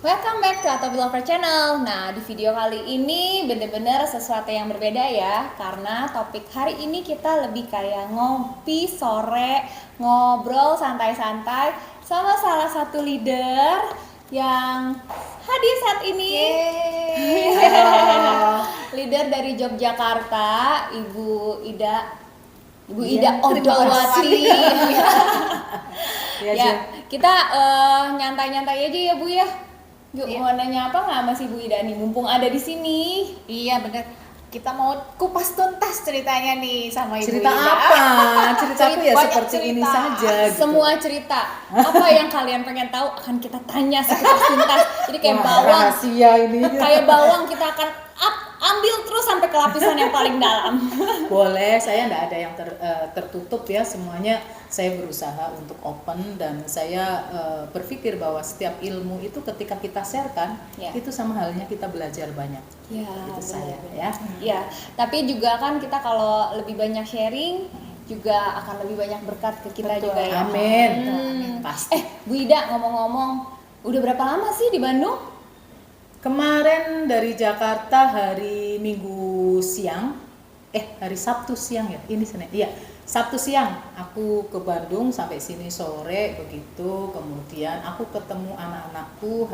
Welcome back to Atobi Lover Channel. Nah, di video kali ini bener-bener sesuatu yang berbeda ya. Karena topik hari ini kita lebih kayak ngopi sore, ngobrol santai-santai sama salah satu leader yang hadir saat ini. Leader dari Yogyakarta, Ibu Ida. Ibu Ida Odolwati. Ya, kita nyantai-nyantai aja ya Bu ya. Yuk, mau nanya apa nggak Mas Ibu Ida nih, mumpung ada di sini? Iya bener, kita mau kupas tuntas ceritanya nih sama Ibu Cerita Ida. apa? Ceritaku ya Banyak seperti cerita. ini saja gitu. Semua cerita, apa yang kalian pengen tahu akan kita tanya sekilas tuntas. Jadi kayak bawang, rahasia ini. kayak bawang kita akan ambil terus sampai ke lapisan yang paling dalam. Boleh, saya nggak ada yang tertutup ya, semuanya saya berusaha untuk open dan saya berpikir bahwa setiap ilmu itu ketika kita sharekan, Ya. itu sama halnya kita belajar banyak. Ya, Itu saya benar. ya. Ya, tapi juga kan kita kalau lebih banyak sharing juga akan lebih banyak berkat ke kita Betul. juga ya. Amin. Eh, Pasti. Bu Ida ngomong-ngomong, udah berapa lama sih di Bandung? Kemarin dari Jakarta hari Minggu siang, hari Sabtu siang ya, ini Senin, iya Sabtu siang aku ke Bandung sampai sini sore begitu, kemudian aku ketemu anakku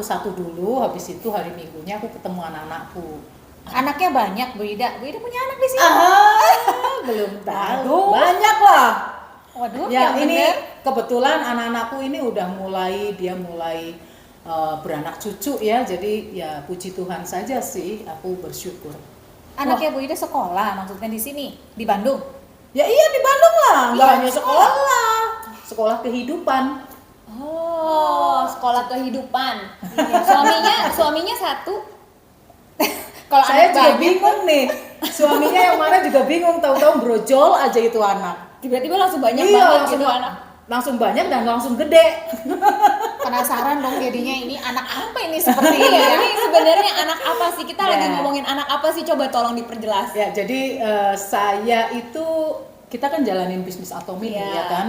satu dulu, habis itu hari Minggunya aku ketemu anak-anakku. Anaknya banyak Bu Ida. Bu Ida punya anak di sini. Belum tahu, Aduh. banyak lah. Waduh, Ya yang ini bener. kebetulan anak-anakku ini udah mulai beranak cucu ya, jadi ya puji Tuhan saja sih, aku bersyukur. Anaknya Bu Ida sekolah maksudnya di sini, di Bandung. Ya iya di Bandung lah, nggak Iya, hanya sekolah kehidupan. Oh, sekolah kehidupan. Suaminya satu. Kalau Saya anak juga banyak, bingung nih, suaminya yang mana juga bingung, tahu-tahu brojol aja itu anak. Tiba-tiba langsung banyak Iya, banget langsung, gitu anak. langsung banyak dan langsung gede. penasaran dong jadinya ini anak apa ini seperti ini Iya, ya. ini sebenarnya anak apa sih? Kita lagi Ya. ngomongin anak apa sih? Coba tolong diperjelas. Ya, jadi saya itu, kita kan jalanin bisnis Atomi Iya. ya kan.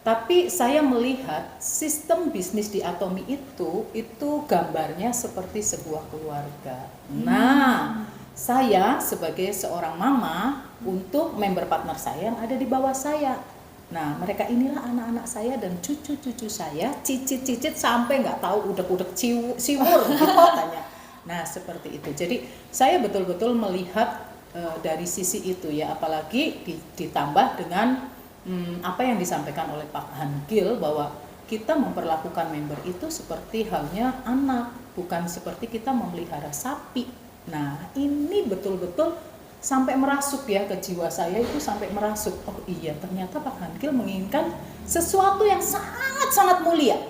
Tapi saya melihat sistem bisnis di Atomi itu gambarnya seperti sebuah keluarga. Nah, saya sebagai seorang mama untuk member partner saya yang ada di bawah saya. Nah, mereka inilah anak-anak saya dan cucu-cucu saya, cicit-cicit sampai nggak tahu udek-udek siwur gitu katanya. Nah, seperti itu. Jadi, saya betul-betul melihat dari sisi itu ya, apalagi ditambah dengan apa yang disampaikan oleh Pak Hangil bahwa kita memperlakukan member itu seperti halnya anak, bukan seperti kita memelihara sapi. Nah, ini betul-betul sampai merasuk ya ke jiwa saya, itu sampai merasuk. Oh iya, ternyata Pak Hangil menginginkan sesuatu yang sangat-sangat mulia.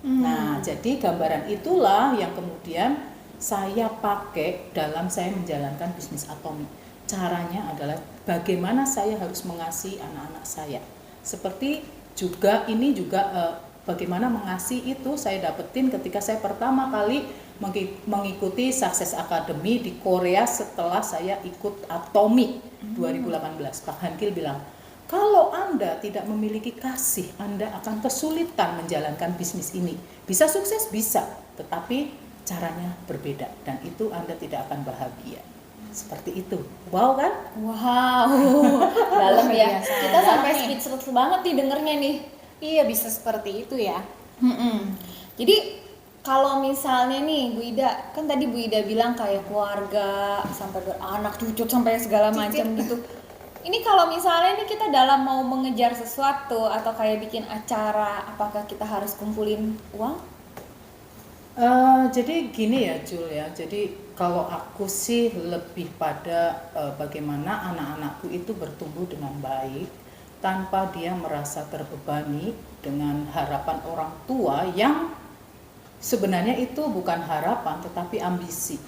Nah, jadi gambaran itulah yang kemudian saya pakai dalam saya menjalankan bisnis Atomi. Caranya adalah bagaimana saya harus mengasihi anak-anak saya. Seperti juga ini juga bagaimana mengasihi itu saya dapetin ketika saya pertama kali mengikuti Success Academy di Korea setelah saya ikut Atomi 2018. Pak Hangil bilang, kalau Anda tidak memiliki kasih, Anda akan kesulitan menjalankan bisnis ini. Bisa sukses? Bisa, tetapi caranya berbeda dan itu Anda tidak akan bahagia. Seperti itu. Wow kan? Wow, dalam ya. Biasa. Kita sampai Dalam nih. speechless banget nih dengernya nih. Iya bisa seperti itu ya. Jadi kalau misalnya nih Bu Ida, kan tadi Bu Ida bilang kayak keluarga, sampai beranak, cucu, sampai segala macam gitu. Ini kalau misalnya nih kita dalam mau mengejar sesuatu atau kayak bikin acara, apakah kita harus kumpulin uang? Jadi gini ya Jul ya, jadi kalau aku sih lebih pada bagaimana anak-anakku itu bertumbuh dengan baik tanpa dia merasa terbebani dengan harapan orang tua yang sebenarnya itu bukan harapan tetapi ambisi.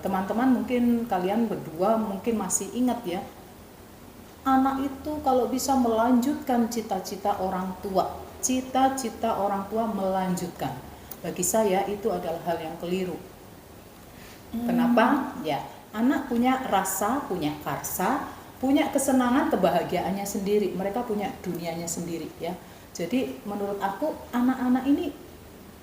Teman-teman mungkin kalian berdua mungkin masih ingat ya, anak itu kalau bisa melanjutkan cita-cita orang tua melanjutkan. Bagi saya itu adalah hal yang keliru. Kenapa? Ya, anak punya rasa, punya karsa, punya kesenangan, kebahagiaannya sendiri. Mereka punya dunianya sendiri ya. Jadi menurut aku anak-anak ini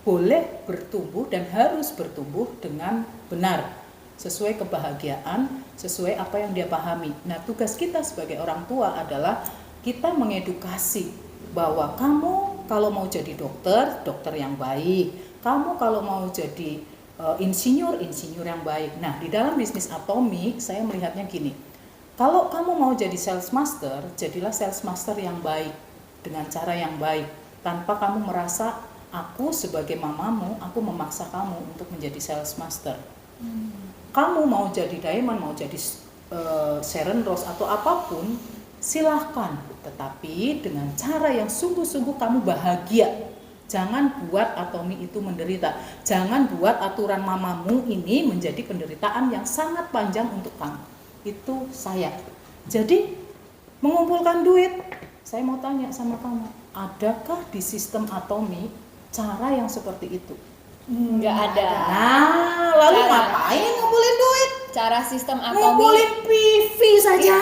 boleh bertumbuh dan harus bertumbuh dengan benar, sesuai kebahagiaan, sesuai apa yang dia pahami. Nah, tugas kita sebagai orang tua adalah kita mengedukasi bahwa kamu kalau mau jadi dokter, dokter yang baik. Kamu kalau mau jadi insinyur yang baik. Nah, di dalam bisnis Atomi, saya melihatnya gini. Kalau kamu mau jadi sales master, jadilah sales master yang baik, dengan cara yang baik, tanpa kamu merasa aku sebagai mamamu, aku memaksa kamu untuk menjadi sales master. Kamu mau jadi diamond, mau jadi Sharon Rose atau apapun, silahkan, tetapi dengan cara yang sungguh-sungguh kamu bahagia. Jangan buat Atomi itu menderita. Jangan buat aturan mamamu ini menjadi penderitaan yang sangat panjang untuk kamu. Itu saya. Jadi mengumpulkan duit, saya mau tanya sama kamu, adakah di sistem Atomi cara yang seperti itu? Nggak ada. Nah, lalu ngapain ngumpulin duit? Cara sistem Atomi Ngumpulin PV saja.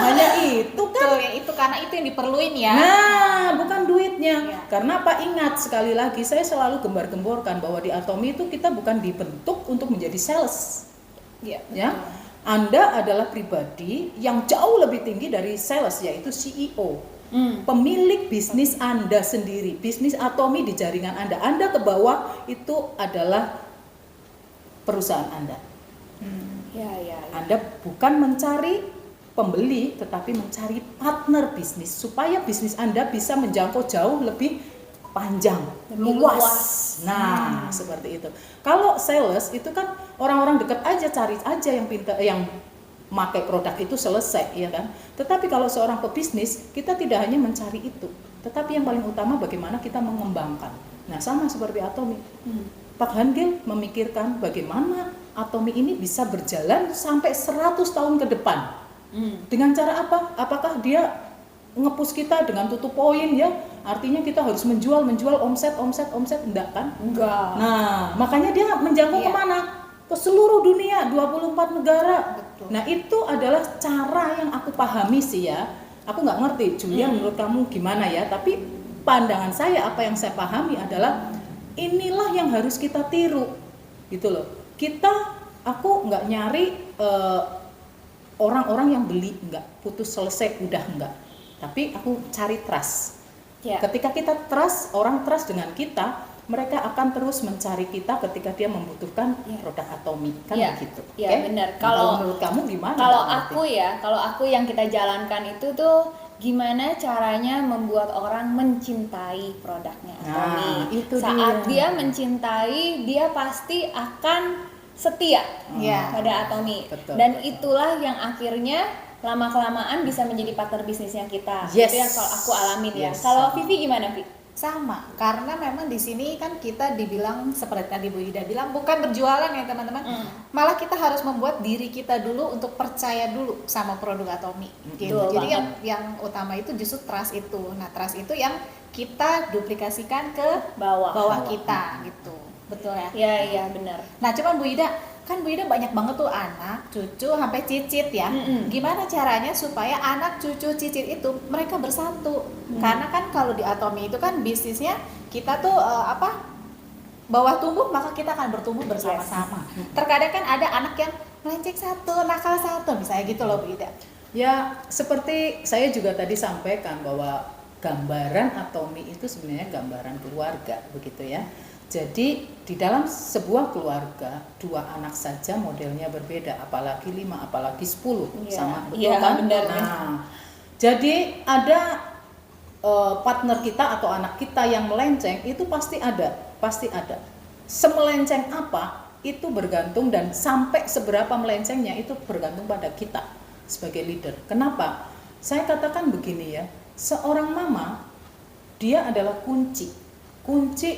Hanya itu kan. Tuh, ya itu karena itu yang diperluin ya. Nah, bukan duitnya. Iya. Karena apa? Ingat, sekali lagi saya selalu gembar-gemborkan bahwa di Atomi itu kita bukan dibentuk untuk menjadi sales. Iya. Ya. Anda adalah pribadi yang jauh lebih tinggi dari sales, yaitu CEO. Pemilik bisnis Anda sendiri, bisnis Atomi di jaringan Anda. Anda ke bawah itu adalah perusahaan Anda. Ya. Anda bukan mencari pembeli, tetapi mencari partner bisnis supaya bisnis Anda bisa menjangkau jauh lebih panjang, Lebih luas. luas. Nah, seperti itu. Kalau sales itu kan orang-orang dekat aja, cari aja yang pintar, yang pakai produk itu selesai, ya kan? Tetapi kalau seorang pebisnis, kita tidak hanya mencari itu, tetapi yang paling utama bagaimana kita mengembangkan. Nah, sama seperti Atomi. Pak Hangil memikirkan bagaimana Atomi ini bisa berjalan sampai 100 tahun ke depan. Dengan cara apa? Apakah dia nge-push kita dengan tutup poin ya? Artinya kita harus menjual omset, enggak kan? Enggak. Nah, makanya dia menjangkau kemana? Ke seluruh dunia, 24 negara. Betul. Nah, itu adalah cara yang aku pahami sih ya. Aku nggak ngerti, Julia menurut kamu gimana ya? Tapi pandangan saya, apa yang saya pahami adalah inilah yang harus kita tiru, gitu loh. Aku nggak nyari orang-orang yang beli, nggak, putus selesai, udah enggak. Tapi aku cari trust. Ya. Ketika kita trust, orang trust dengan kita, mereka akan terus mencari kita ketika dia membutuhkan produk Atomi, kan begitu. Iya, Oke? benar. Nah, Kalau menurut kamu gimana? Kalau Mbak Marti? aku yang kita jalankan itu tuh gimana caranya membuat orang mencintai produknya Atomi. Nah, itu Saat dia. dia mencintai, dia pasti akan setia pada Atomi. Betul, Dan betul. itulah yang akhirnya lama-kelamaan bisa menjadi partner bisnisnya kita. Yes. Itu yang kalau aku alamin ya. Yes. Kalau Vivi gimana, Vi? Sama, karena memang di sini kan kita dibilang seperti tadi Bu Ida bilang bukan berjualan ya teman-teman. Malah kita harus membuat diri kita dulu untuk percaya dulu sama produk Atomi. Gitu. Betul Jadi banget. yang utama itu justru trust itu. Nah, trust itu yang kita duplikasikan ke Bawah. kita gitu. Betul ya? Iya, benar. Nah, cuman Bu Ida, kan Bu Ida banyak banget tuh anak, cucu, sampai cicit ya. Gimana caranya supaya anak, cucu, cicit itu mereka bersatu? Karena kan kalau di Atomi itu kan bisnisnya kita tuh bawah tumbuh maka kita akan bertumbuh bersama-sama. Terkadang kan ada anak yang melenceng satu, nakal satu, misalnya gitu loh Bu Ida. Ya, seperti saya juga tadi sampaikan bahwa gambaran Atomi itu sebenarnya gambaran keluarga, begitu ya. Jadi di dalam sebuah keluarga 2 anak saja modelnya berbeda, apalagi 5, apalagi 10, sama betul kan? benar. Nah, jadi ada partner kita atau anak kita yang melenceng itu pasti ada. Semelenceng apa itu bergantung, dan sampai seberapa melencengnya itu bergantung pada kita sebagai leader. Kenapa? Saya katakan begini ya, seorang mama dia adalah kunci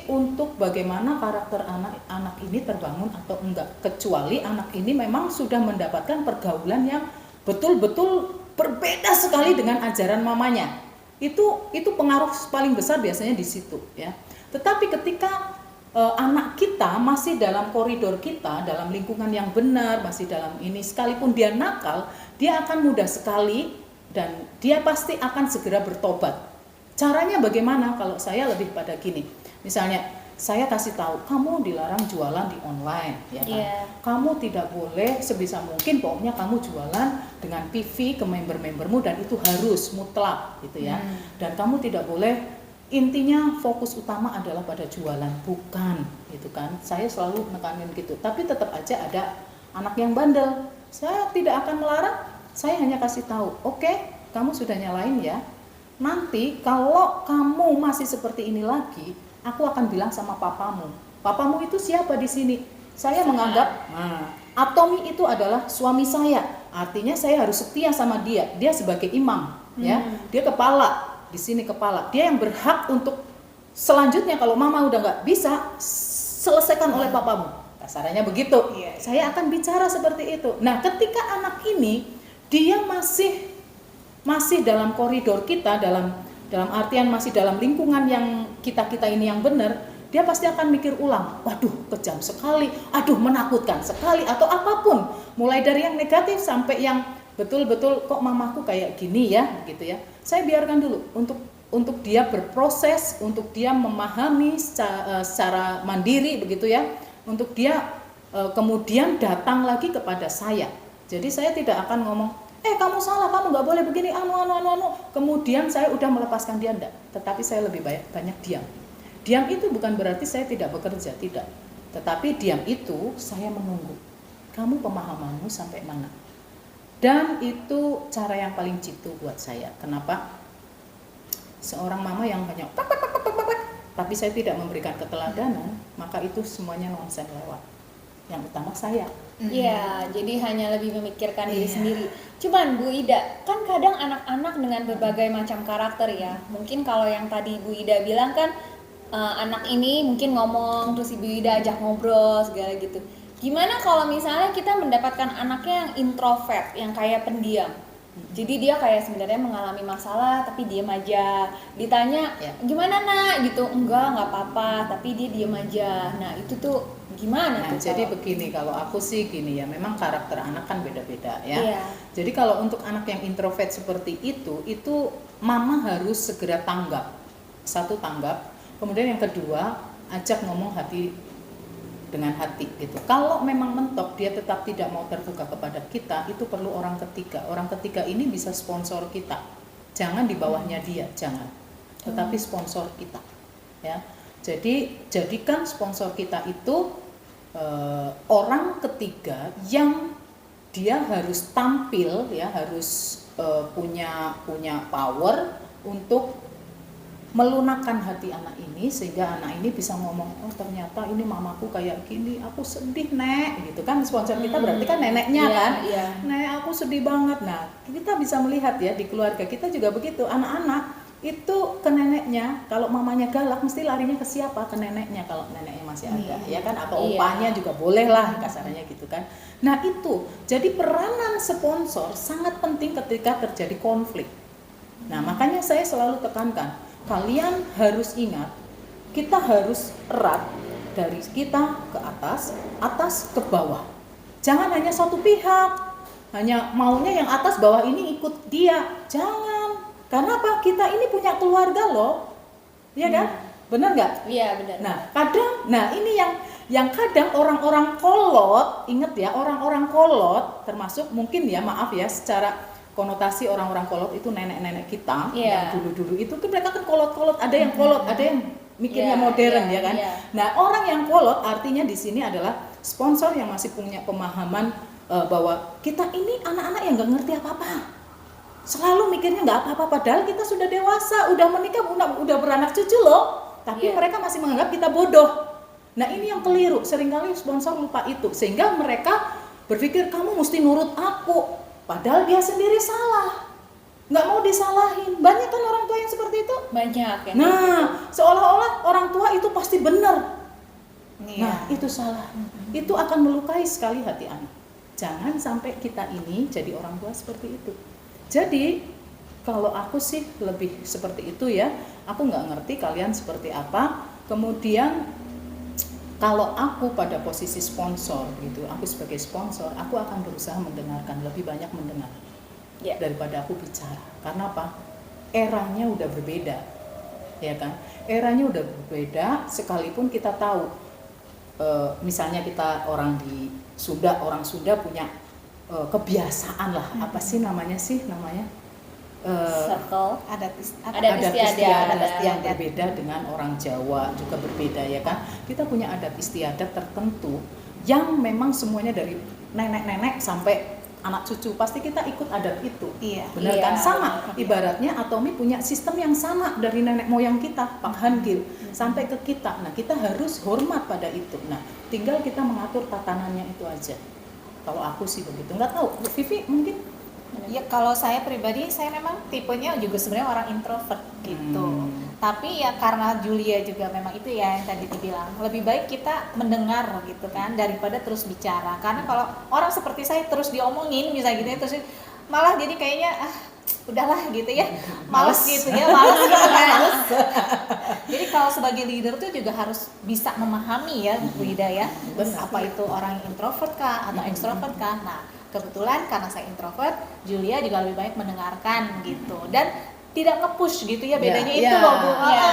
untuk bagaimana karakter anak ini terbangun atau enggak, kecuali anak ini memang sudah mendapatkan pergaulan yang betul-betul berbeda sekali dengan ajaran mamanya. Itu pengaruh paling besar biasanya di situ ya. Tetapi ketika anak kita masih dalam koridor kita, dalam lingkungan yang benar, masih dalam ini, sekalipun dia nakal, dia akan mudah sekali dan dia pasti akan segera bertobat. Caranya bagaimana? Kalau saya lebih pada gini, misalnya saya kasih tahu, kamu dilarang jualan di online, ya kan? Iya. Kamu tidak boleh sebisa mungkin, pokoknya kamu jualan dengan PV ke member-membermu dan itu harus mutlak, gitu ya. Dan kamu tidak boleh, intinya fokus utama adalah pada jualan, bukan, gitu kan? Saya selalu nekanin gitu. Tapi tetap aja ada anak yang bandel. Saya tidak akan melarang, saya hanya kasih tahu, oke, kamu sudah nyalain ya. Nanti kalau kamu masih seperti ini lagi, aku akan bilang sama papamu. Papamu itu siapa di sini? Saya menganggap Atomi itu adalah suami saya. Artinya saya harus setia sama dia. Dia sebagai imam, ya. Dia kepala di sini, kepala. Dia yang berhak untuk selanjutnya kalau mama udah nggak bisa, selesaikan oleh papamu. Kasarannya begitu. Iya. Saya akan bicara seperti itu. Nah, ketika anak ini dia masih dalam koridor kita, dalam artian masih dalam lingkungan yang kita ini yang benar, dia pasti akan mikir ulang, waduh kejam sekali, aduh menakutkan sekali, atau apapun, mulai dari yang negatif sampai yang betul-betul kok mamaku kayak gini ya, gitu ya. Saya biarkan dulu untuk dia berproses, untuk dia memahami secara mandiri begitu ya, untuk dia kemudian datang lagi kepada saya. Jadi saya tidak akan ngomong, kamu salah, kamu nggak boleh begini, kemudian saya udah melepaskan dia, enggak. Tetapi saya lebih banyak diam. Diam itu bukan berarti saya tidak bekerja, tidak. Tetapi diam itu saya menunggu, kamu pemahamanmu sampai mana. Dan itu cara yang paling jitu buat saya. Kenapa? Seorang mama yang hanya tapi saya tidak memberikan keteladanan, maka itu semuanya nonsen lewat. Yang utama saya. Iya, jadi hanya lebih memikirkan diri sendiri. Cuman Bu Ida, kan kadang anak-anak dengan berbagai macam karakter ya. Mungkin kalau yang tadi Bu Ida bilang kan anak ini mungkin ngomong terus Ibu Ida ajak ngobrol segala gitu. Gimana kalau misalnya kita mendapatkan anaknya yang introvert, yang kayak pendiam? Jadi dia kayak sebenarnya mengalami masalah tapi diam aja. Ditanya, "Gimana, Nak?" gitu. Enggak apa-apa, tapi dia diam aja. Nah, itu tuh gimana tuh? Jadi begini, kalau aku sih gini ya, memang karakter anak kan beda-beda ya. Iya. Jadi kalau untuk anak yang introvert seperti itu mama harus segera tanggap. Satu, tanggap. Kemudian yang kedua, ajak ngomong hati dengan hati gitu. Kalau memang mentok dia tetap tidak mau terbuka kepada kita, itu perlu orang ketiga. Orang ketiga ini bisa sponsor kita. Jangan di bawahnya dia, jangan. Tetapi sponsor kita. Ya. Jadi jadikan sponsor kita itu orang ketiga yang dia harus tampil ya, harus punya power untuk melunakkan hati anak ini sehingga anak ini bisa ngomong, oh ternyata ini mamaku kayak gini, aku sedih Nek, gitu kan. Sponsor kita berarti kan neneknya kan, Nek aku sedih banget. Nah kita bisa melihat ya di keluarga kita juga begitu, anak-anak itu ke neneknya, kalau mamanya galak mesti larinya ke siapa? Ke neneknya kalau neneknya masih ada, ya kan, atau opanya juga boleh lah kasarnya gitu kan. Nah itu, jadi peranan sponsor sangat penting ketika terjadi konflik. Nah makanya saya selalu tekankan, kalian harus ingat, kita harus erat dari kita ke atas, atas ke bawah. Jangan hanya satu pihak, hanya maunya yang atas bawah ini ikut dia, jangan. Karena apa? Kita ini punya keluarga loh, ya kan? Benar nggak? Iya benar. Nah ini yang kadang orang-orang kolot, inget ya, orang-orang kolot, termasuk mungkin ya, maaf ya, secara konotasi orang-orang kolot itu nenek-nenek kita yang dulu-dulu itu kan mereka kan kolot-kolot, ada yang kolot, ada yang mikirnya modern ya kan. Nah orang yang kolot artinya di sini adalah sponsor yang masih punya pemahaman bahwa kita ini anak-anak yang nggak ngerti apa-apa, selalu mikirnya nggak apa-apa, padahal kita sudah dewasa, udah menikah, udah beranak cucu loh, tapi mereka masih menganggap kita bodoh. Nah ini yang keliru, seringkali sponsor lupa itu, sehingga mereka berpikir kamu mesti nurut aku. Padahal dia sendiri salah, nggak mau disalahin. Banyak kan orang tua yang seperti itu? Banyak ya. Nah, seolah-olah orang tua itu pasti benar. Nah, itu salah. Itu akan melukai sekali hati anak. Jangan sampai kita ini jadi orang tua seperti itu. Jadi, kalau aku sih lebih seperti itu ya. Aku nggak ngerti kalian seperti apa. Kemudian, kalau aku pada posisi sponsor gitu, aku sebagai sponsor, aku akan berusaha mendengarkan, lebih banyak mendengar daripada aku bicara. Karena apa? Eranya udah berbeda, ya kan? Eranya udah berbeda, sekalipun kita tahu, misalnya kita orang Sunda punya kebiasaan lah, apa sih namanya Circle. Adat Adat istiadat. yang berbeda dengan orang Jawa juga berbeda ya kan. Kita punya adat istiadat tertentu yang memang semuanya dari nenek-nenek sampai anak cucu pasti kita ikut adat itu. Iya. Benar Iya. kan? Sama. Ibaratnya Atomi punya sistem yang sama dari nenek moyang kita, Pak Hangil, sampai ke kita. Nah, kita harus hormat pada itu. Nah, tinggal kita mengatur tatanannya itu aja. Kalau aku sih begitu. Nggak tahu, Bu Vivi mungkin. Ya kalau saya pribadi, saya memang tipenya juga sebenarnya orang introvert gitu. Tapi ya karena Julia juga memang itu ya yang tadi dibilang, lebih baik kita mendengar gitu kan daripada terus bicara. Karena kalau orang seperti saya terus diomongin misalnya gitu ya, terus malah jadi kayaknya udahlah gitu ya, males gitu ya, males gitu kan. Jadi kalau sebagai leader tuh juga harus bisa memahami ya Bu Ida ya, Benar. apa itu orang yang introvert kah atau ekstrovert kah. Nah kebetulan karena saya introvert, Julia juga lebih baik mendengarkan gitu dan tidak nge-push gitu ya, bedanya Ya, itu ya. loh Bu. Ya.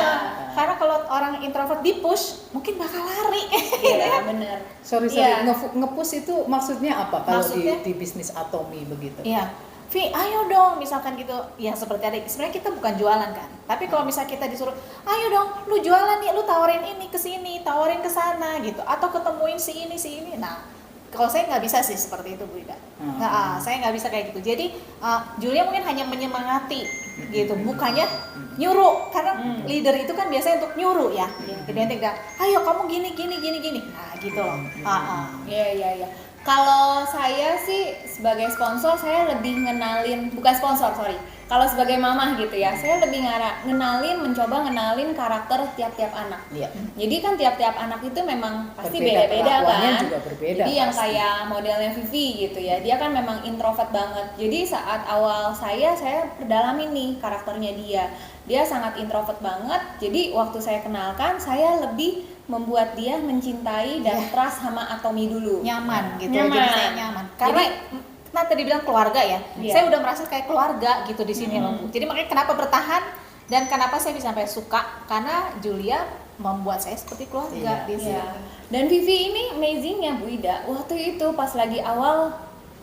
Karena kalau orang introvert di-push mungkin bakal lari. Iya, bener. Sorry, Iya. nge-push itu maksudnya apa kalau Maksudnya? di bisnis Atomi begitu? Iya, Vi, ayo dong, misalkan gitu. Ya seperti ada, sebenarnya kita bukan jualan kan. Tapi kalau misalnya kita disuruh, ayo dong, lu jualan nih, lu tawarin ini ke sini, tawarin ke sana gitu, atau ketemuin si ini. Nah, kalau saya nggak bisa sih seperti itu Bu Ida. Saya nggak bisa kayak gitu. Jadi Julia mungkin hanya menyemangati gitu, bukannya nyuruh. Karena leader itu kan biasanya untuk nyuruh ya. Jadi nanti kita, ayo kamu gini. Nah gitu loh. Iya. Kalau saya sih sebagai sponsor, saya lebih ngenalin, bukan sponsor, sorry. Kalau sebagai mamah gitu ya, saya lebih mencoba ngenalin karakter tiap-tiap anak. Iya. Jadi kan tiap-tiap anak itu memang pasti Berbeda, beda-beda perlakuannya kan. juga berbeda Jadi yang pasti. kayak modelnya Vivi gitu ya, dia kan memang introvert banget. Jadi saat awal saya perdalamin nih karakternya dia. Dia sangat introvert banget. Jadi waktu saya kenalkan, saya lebih membuat dia mencintai dan trust sama Atomi dulu. Nyaman gitu. Nyaman. Jadi saya nyaman. Karena nah tadi bilang keluarga ya, Iya. saya udah merasa kayak keluarga gitu di sini loh Bu. Jadi makanya kenapa bertahan dan kenapa saya bisa sampai suka, karena Julia membuat saya seperti keluarga Iya. di sini. Iya. Dan Vivi ini amazingnya Bu Ida, waktu itu pas lagi awal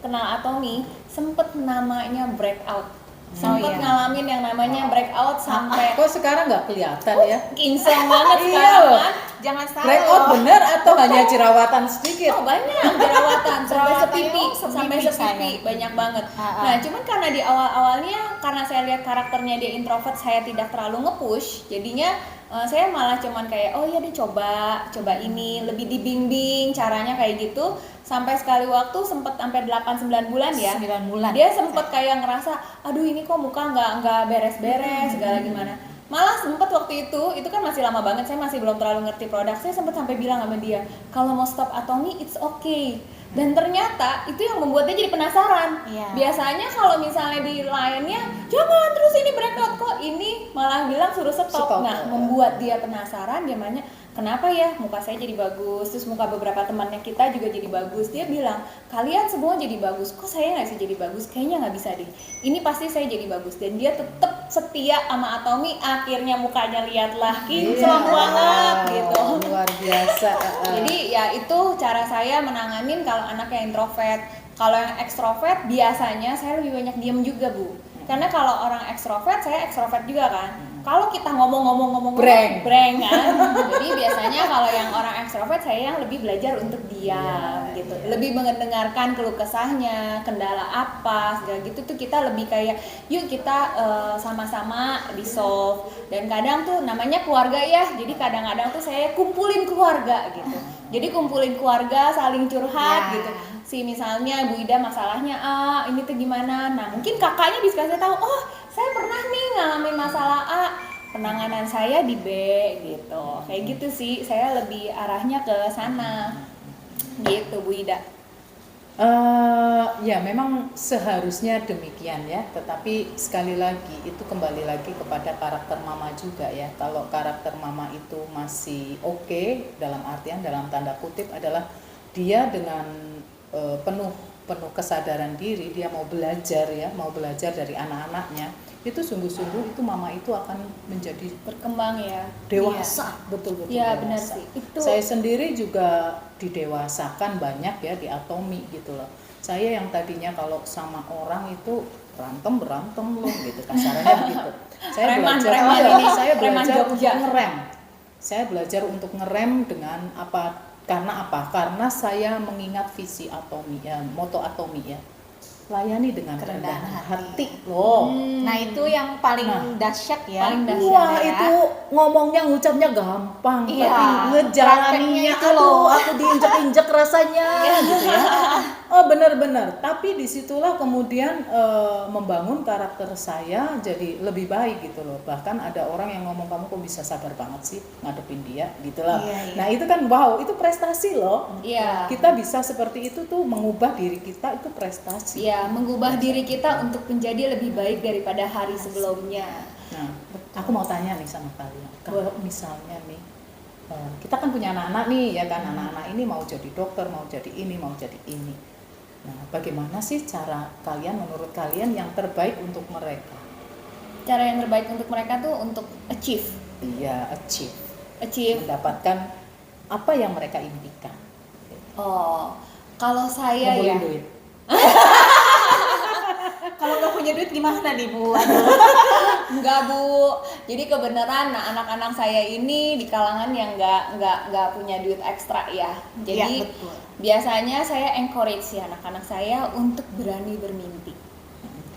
kenal Atomi, sempet namanya breakout, sempet iya. ngalamin yang namanya breakout sampai Kok sekarang nggak kelihatan ya? kinclong banget Iya sekarang loh. kan. Jangan salah. Breakout bener atau hanya jerawatan sedikit? Oh banyak jerawatan sampai Jerawatan sepipi, yang sampai sepipi sepipi saya. banyak banget. Ah. Nah cuman karena di awalnya karena saya lihat karakternya dia introvert, saya tidak terlalu nge-push, jadinya saya malah cuman kayak oh ya deh coba ini, lebih dibimbing caranya kayak gitu. Sampai sekali waktu sempet sampai 8-9 bulan ya. 9 bulan. Dia sempet kayak ngerasa aduh ini kok muka nggak beres-beres segala gimana. Malah sempet waktu itu kan masih lama banget, saya masih belum terlalu ngerti produk, saya sempet sampai bilang sama dia kalau mau stop Atomi it's okay. Dan ternyata itu yang membuat dia jadi penasaran. Iya. Biasanya kalau misalnya di lainnya jangan terus ini breakout, kok ini malah bilang suruh stop. Stop. Nah membuat dia penasaran, dia nanya kenapa ya muka saya jadi bagus, terus muka beberapa temannya kita juga jadi bagus. Dia bilang kalian semua jadi bagus, kok saya nggak bisa jadi bagus, kayaknya nggak bisa deh, ini pasti saya jadi bagus. Dan dia tetap setia sama Atomi, akhirnya mukanya lihatlah kinclong banget gitu. Luar biasa. Jadi ya itu cara saya menanganin kalau anak yang introvert. Kalau yang ekstrovert biasanya saya lebih banyak diem juga Bu. Karena kalau orang ekstrovert, saya ekstrovert juga kan. Kalau kita ngomong Breng. kan. Jadi biasanya kalau yang orang ekstrovert saya yang lebih belajar untuk diam gitu. Lebih mendengarkan keluh kesahnya, kendala apa, segala gitu tuh kita lebih kayak yuk kita sama-sama di solve. Dan kadang tuh namanya keluarga ya. Jadi kadang-kadang tuh saya kumpulin keluarga gitu. Jadi kumpulin keluarga saling curhat gitu. Si misalnya Bu Ida masalahnya ini tuh gimana. Nah, mungkin kakaknya bisa kasih tahu, "Oh, saya pernah nih ngalamin masalah A, penanganan saya di B gitu." Kayak gitu sih, saya lebih arahnya ke sana. Gitu Bu Ida. Ya memang seharusnya demikian ya, tetapi sekali lagi itu kembali lagi kepada karakter mama juga ya. Kalau karakter mama itu masih oke, dalam artian dalam tanda kutip adalah dia dengan penuh kesadaran diri, dia mau belajar ya, mau belajar dari anak-anaknya, itu sungguh-sungguh itu mama itu akan menjadi Berkembang ya. dewasa, betul-betul Iya dewasa. benar sih. Itu Saya sendiri juga didewasakan banyak ya di Atomi gitu loh. Saya yang tadinya kalau sama orang itu berantem loh gitu kasarannya begitu. Saya Preman, belajar preman iya, ini, saya preman belajar untuk Jogja. ngerem. Saya belajar untuk ngerem dengan apa? Karena apa? Karena saya mengingat visi Atomi ya, moto Atomi ya. Layani dengan Kerendahan kerendahan hati. hati loh. Nah itu yang paling Nah. dahsyat ya. Paling dahsyat. Wah ya. itu ngomongnya ngucapnya gampang, Iya, tapi ngejalaninnya prakteknya itu aduh loh. aku diinjek-injek rasanya gitu ya. Oh benar-benar, tapi disitulah kemudian membangun karakter saya jadi lebih baik gitu loh. Bahkan ada orang yang ngomong kamu kok bisa sabar banget sih ngadepin dia gitu lah. Iya, iya. Nah itu kan wow, itu prestasi loh. Iya. Kita bisa seperti itu tuh mengubah diri kita itu prestasi. ya mengubah diri kita untuk menjadi lebih baik daripada hari sebelumnya. Nah, aku mau tanya nih sama kalian, kalau misalnya nih, kita kan punya anak-anak nih, ya kan, anak-anak ini mau jadi dokter, mau jadi ini, mau jadi ini. Nah, bagaimana sih cara kalian, menurut kalian yang terbaik untuk mereka? Cara yang terbaik untuk mereka tuh untuk achieve, Iya, achieve, mendapatkan apa yang mereka impikan. Oh, kalau saya Ngumpulin ya, duit. Kalau nggak punya duit gimana nih Bu? enggak Bu. Jadi kebenaran, nah anak-anak saya ini di kalangan yang nggak punya duit ekstra ya. Jadi Iya, betul. biasanya saya encourage ya anak-anak saya untuk berani bermimpi.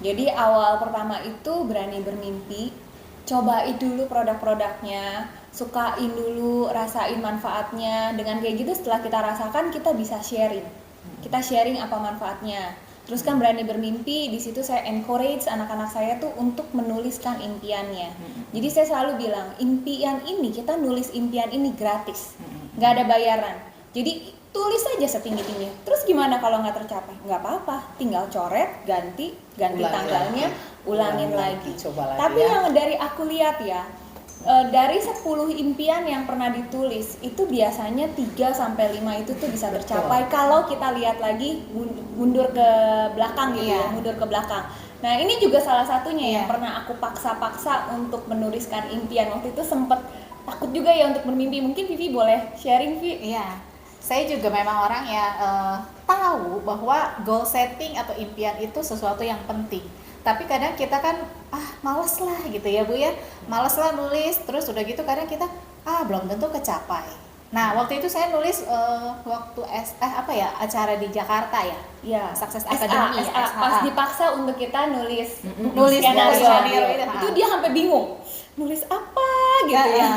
Jadi awal pertama itu berani bermimpi, cobain dulu produk-produknya, sukain dulu, rasain manfaatnya. Dengan kayak gitu setelah kita rasakan kita bisa sharing. Kita sharing apa manfaatnya. Terus kan berani bermimpi, di situ saya encourage anak-anak saya tuh untuk menuliskan impiannya. Jadi saya selalu bilang, impian ini, kita nulis impian ini gratis, nggak ada bayaran. Jadi tulis aja setinggi-tingginya. Terus gimana kalau nggak tercapai? Nggak apa-apa, tinggal coret, ganti Ulangi tanggalnya, lagi. ulangin Ulangi lagi. lagi, coba lagi Tapi ya. yang dari aku lihat ya, dari 10 impian yang pernah ditulis itu biasanya 3-5 itu tuh bisa tercapai kalau kita lihat lagi mundur ke belakang gitu ya, Iya. mundur ke belakang. Nah ini juga salah satunya yang Iya. pernah aku paksa-paksa untuk menuliskan impian. Waktu itu sempet takut juga ya untuk bermimpi. Mungkin Vivi boleh sharing Vi? Iya, saya juga memang orang yang tahu bahwa goal setting atau impian itu sesuatu yang penting. Tapi kadang kita kan males lah gitu ya Bu ya, males lah nulis. Terus udah gitu kadang kita belum tentu kecapai. Nah waktu itu saya nulis waktu acara di Jakarta ya, Iya, Success SA, Academy ya, SA. Pas SA. dipaksa untuk kita nulis Nulis skenario itu dia sampai bingung. Nulis apa gitu ya.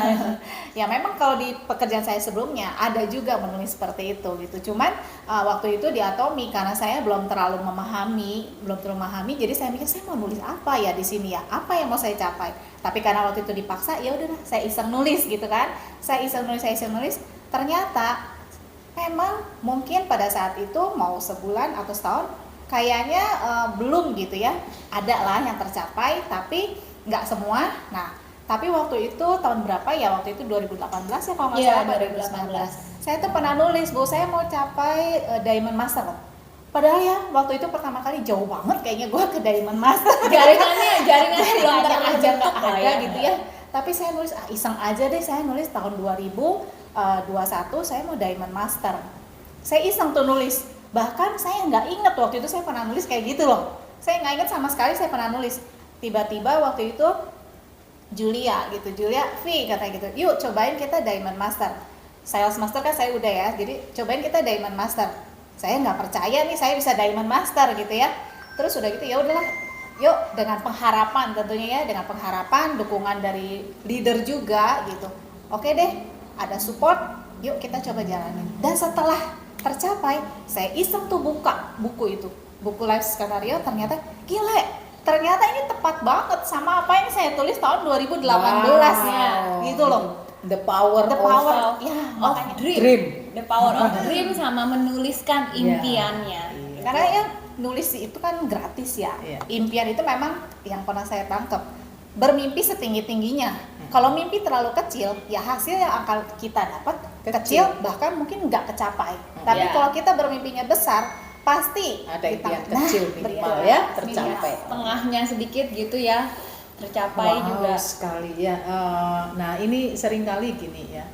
Ya memang kalau di pekerjaan saya sebelumnya ada juga menulis seperti itu gitu. Cuman waktu itu di Atomi karena saya belum terlalu memahami, jadi saya mikir saya mau nulis apa ya di sini ya, apa yang mau saya capai. Tapi karena waktu itu dipaksa, ya udahlah saya iseng nulis gitu kan. Saya iseng nulis. Ternyata memang mungkin pada saat itu mau sebulan atau setahun kayaknya belum gitu ya. Ada lah yang tercapai tapi nggak semua. Nah, tapi waktu itu tahun berapa ya? Waktu itu 2018 ya kalau nggak Iya, salah, 2018. Saya tuh pernah nulis, Bu, saya mau capai Diamond Master. Padahal ya waktu itu pertama kali jauh banget kayaknya gue ke Diamond Master. Jaringannya belum Ada aja terbentuk nggak lah ada ya. gitu ya. Tapi saya nulis iseng aja deh, saya nulis tahun 2021 saya mau Diamond Master. Saya iseng tuh nulis. Bahkan saya nggak inget waktu itu saya pernah nulis kayak gitu loh. Saya nggak inget sama sekali saya pernah nulis. Tiba-tiba waktu itu Julia, V katanya gitu, yuk cobain kita Diamond Master. Sales Master kan saya udah ya, jadi cobain kita Diamond Master. Saya nggak percaya nih saya bisa Diamond Master gitu ya. Terus udah gitu ya udahlah, yuk dengan pengharapan tentunya ya, dengan pengharapan dukungan dari leader juga gitu. Oke deh, ada support, yuk kita coba jalanin. Dan setelah tercapai, saya iseng tuh buka buku itu, buku life scenario, ternyata gile. Ternyata ini tepat banget sama apa yang saya tulis tahun 2018 Wow. gitu loh. The power of Ya, Of makanya. dream. The power of dream sama menuliskan impiannya. Iya. Karena ya nulis itu kan gratis ya. Iya. Impian itu memang yang pernah saya tangkap. Bermimpi setinggi-tingginya. Kalau mimpi terlalu kecil, ya hasil yang akan kita dapat kecil, bahkan mungkin nggak kecapai. Tapi Iya. kalau kita bermimpinya besar, pasti ada kita- impian kecil minimal betul. ya tercapai. Tengahnya sedikit gitu ya. tercapai Wow, juga. sekali ya. Nah ini seringkali gini ya,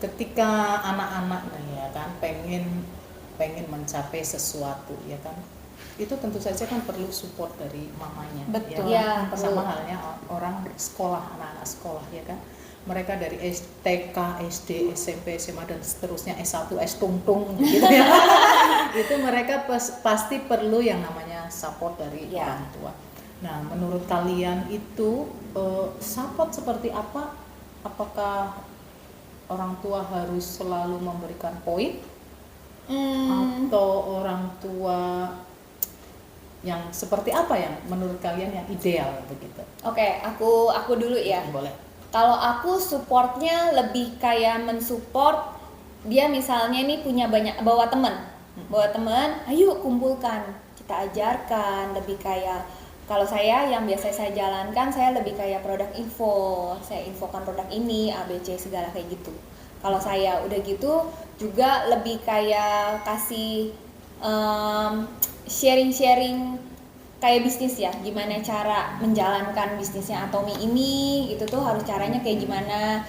ketika anak-anak nih ya kan pengen mencapai sesuatu ya kan, itu tentu saja kan perlu support dari mamanya. Betul. Ya, kan? perlu. Sama halnya orang sekolah, anak-anak sekolah ya kan, mereka dari TK, SD, SMP, SMA dan seterusnya S1, S tungtung gitu ya. Itu mereka pasti perlu yang namanya support dari Ya. orang tua. Nah, menurut kalian itu support seperti apa? Apakah orang tua harus selalu memberikan poin atau orang tua yang seperti apa yang menurut kalian yang ideal begitu? Oke, aku dulu ya. Boleh. Kalau aku supportnya lebih kayak mensupport dia, misalnya nih punya bawa teman, ayo kumpulkan, kita ajarkan. Lebih kayak, kalau saya yang biasa saya jalankan, saya lebih kayak produk info, saya infokan produk ini ABC segala kayak gitu. Kalau saya udah gitu juga lebih kayak kasih sharing-sharing kayak bisnis ya, gimana cara menjalankan bisnisnya Atomi ini, itu tuh harus caranya kayak gimana.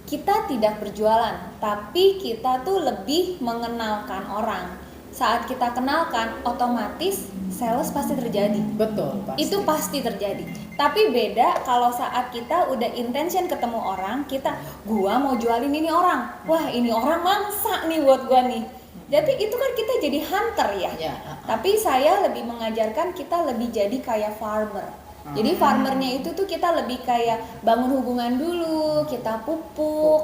Kita tidak berjualan, tapi kita tuh lebih mengenalkan orang. Saat kita kenalkan, otomatis sales pasti terjadi. Betul, pasti. Itu pasti terjadi. Tapi beda kalau saat kita udah intention ketemu orang, gua mau jualin ini orang. Wah, ini orang mangsa nih buat gua nih. Jadi itu kan kita jadi hunter ya. Ya, Tapi saya lebih mengajarkan kita lebih jadi kayak farmer. Jadi farmernya itu tuh kita lebih kayak bangun hubungan dulu, kita pupuk,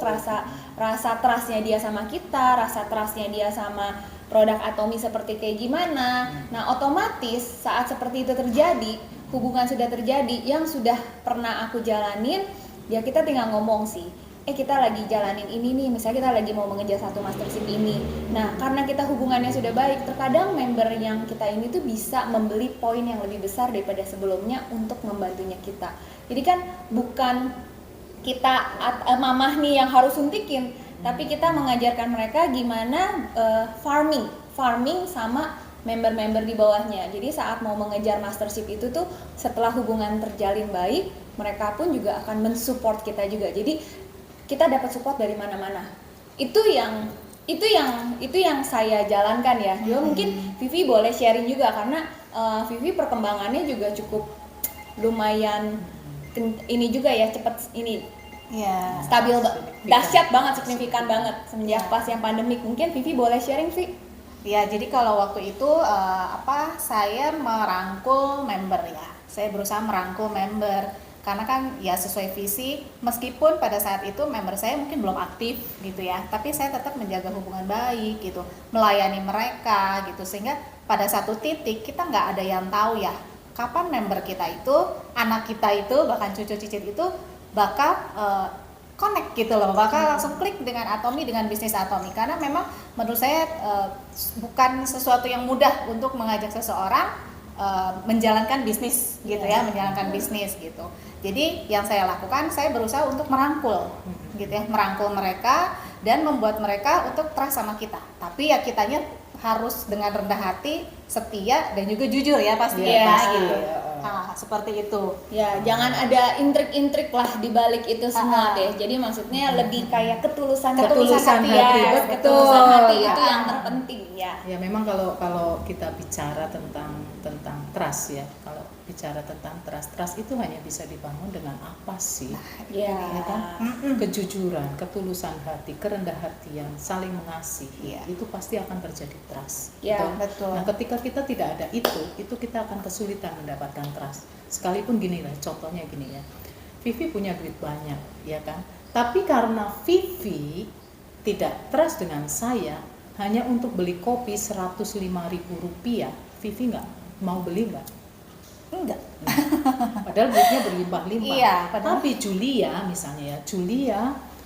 rasa trustnya dia sama kita, rasa trustnya dia sama produk Atomi seperti kayak gimana. Nah, otomatis saat seperti itu terjadi, hubungan sudah terjadi, yang sudah pernah aku jalanin, ya kita tinggal ngomong sih. Kita lagi jalanin ini nih, misalnya kita lagi mau mengejar satu mastership ini. Nah, karena kita hubungannya sudah baik, terkadang member yang kita ini tuh bisa membeli poin yang lebih besar daripada sebelumnya untuk membantunya kita. Jadi kan bukan kita mamah nih yang harus suntikin, tapi kita mengajarkan mereka gimana farming sama member-member di bawahnya. Jadi saat mau mengejar mastership itu tuh, setelah hubungan terjalin baik, mereka pun juga akan mensupport kita juga. Jadi kita dapat support dari mana-mana. Itu yang saya jalankan ya. Juga mungkin Vivi boleh sharing juga, karena Vivi perkembangannya juga cukup lumayan ini juga ya, cepat ini. Ya. Stabil, dahsyat banget, signifikan banget semenjak pas yang pandemik. Mungkin Vivi boleh sharing, Vi? Ya, jadi kalau waktu itu saya merangkul member ya. Saya berusaha merangkul member. Karena kan ya sesuai visi, meskipun pada saat itu member saya mungkin belum aktif gitu ya, tapi saya tetap menjaga hubungan baik gitu, melayani mereka gitu, sehingga pada satu titik kita nggak ada yang tahu ya kapan member kita itu, anak kita itu, bahkan cucu cicit itu bakal connect gitu loh, bakal langsung klik dengan Atomi, dengan bisnis Atomi. Karena memang menurut saya bukan sesuatu yang mudah untuk mengajak seseorang menjalankan bisnis gitu ya, menjalankan bisnis gitu. Jadi yang saya lakukan, saya berusaha untuk merangkul gitu ya, merangkul mereka dan membuat mereka untuk trust sama kita. Tapi ya kitanya harus dengan rendah hati, setia dan juga jujur ya pastinya gitu. Seperti itu. Ya, jangan ada intrik-intrik lah di balik itu semua deh. Jadi maksudnya lebih kayak ketulusan hati, betul. ketulusan hati itu yang terpenting ya. Ya memang kalau kita bicara tentang trust ya, kalau bicara tentang trust itu hanya bisa dibangun dengan apa sih? Ya kan? Kejujuran, ketulusan hati, kerendah hatian, saling mengasihi, itu pasti akan terjadi trust. Ya, betul. Nah, ketika kita tidak ada itu kita akan kesulitan mendapatkan trust. Sekalipun gini lah, contohnya gini ya, Vivi punya duit banyak, ya kan? Tapi karena Vivi tidak trust dengan saya, hanya untuk beli kopi 105.000 rupiah, Vivi nggak mau beli nggak? Enggak. Padahal duitnya berlimpah-limpah. Iya, Tapi Julia misalnya ya, Julia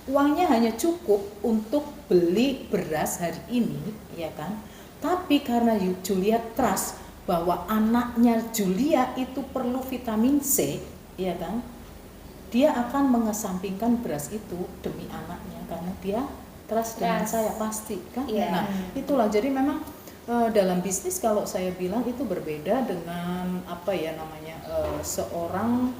uangnya hanya cukup untuk beli beras hari ini, ya kan? Tapi karena Julia trust bahwa anaknya Julia itu perlu vitamin C, ya kan? Dia akan mengesampingkan beras itu demi anaknya karena dia trust dengan saya pasti kan. Nah, itulah jadi memang dalam bisnis kalau saya bilang itu berbeda dengan apa ya namanya seorang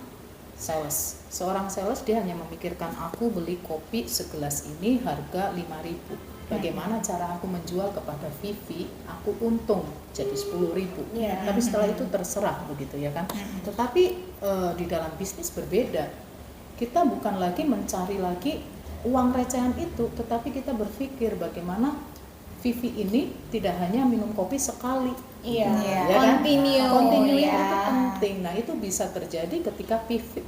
sales. Seorang sales dia hanya memikirkan aku beli kopi segelas ini harga 5.000. Bagaimana cara aku menjual kepada Vivi, aku untung jadi 10.000. Iya. Tapi setelah itu terserah begitu ya kan. Tetapi di dalam bisnis berbeda. Kita bukan lagi mencari lagi uang recehan itu, tetapi kita berpikir bagaimana Vivi ini tidak hanya minum kopi sekali. Iya, Iya. Ya kan? Continue ya. itu penting. Nah, itu bisa terjadi ketika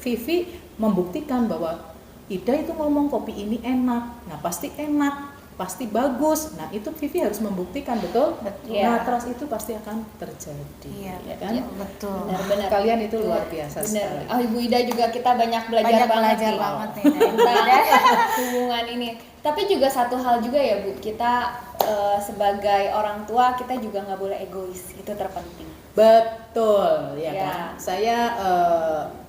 Vivi membuktikan bahwa Ida itu ngomong kopi ini enak. Nah, pasti enak, pasti bagus. Nah, itu Vivi harus membuktikan, betul? Iya. Nah, trust itu pasti akan terjadi. Iya, Ya kan? iya, betul. Benar-benar. Kalian itu luar biasa Benar. sekali. Oh, Ibu Ida juga kita banyak belajar Banyak banget belajar nih. banget nih dari Ibu Tentang Ida. hubungan ini. Tapi juga satu hal juga ya Bu, kita sebagai orang tua kita juga nggak boleh egois, itu terpenting. Betul, ya Ya. kan? Saya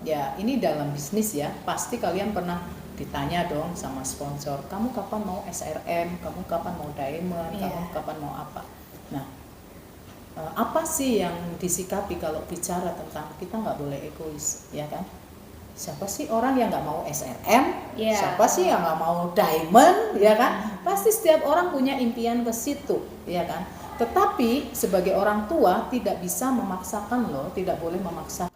ya ini dalam bisnis ya, pasti kalian pernah ditanya dong sama sponsor, kamu kapan mau SRM, kamu kapan mau diamond, Iya. kamu kapan mau apa? Nah, apa sih yang disikapi kalau bicara tentang kita nggak boleh egois, ya kan? Siapa sih orang yang nggak mau SRM? Iya. Siapa sih yang nggak mau diamond, ya kan? Pasti setiap orang punya impian ke situ, ya kan? Tetapi sebagai orang tua tidak bisa memaksakan loh, tidak boleh memaksa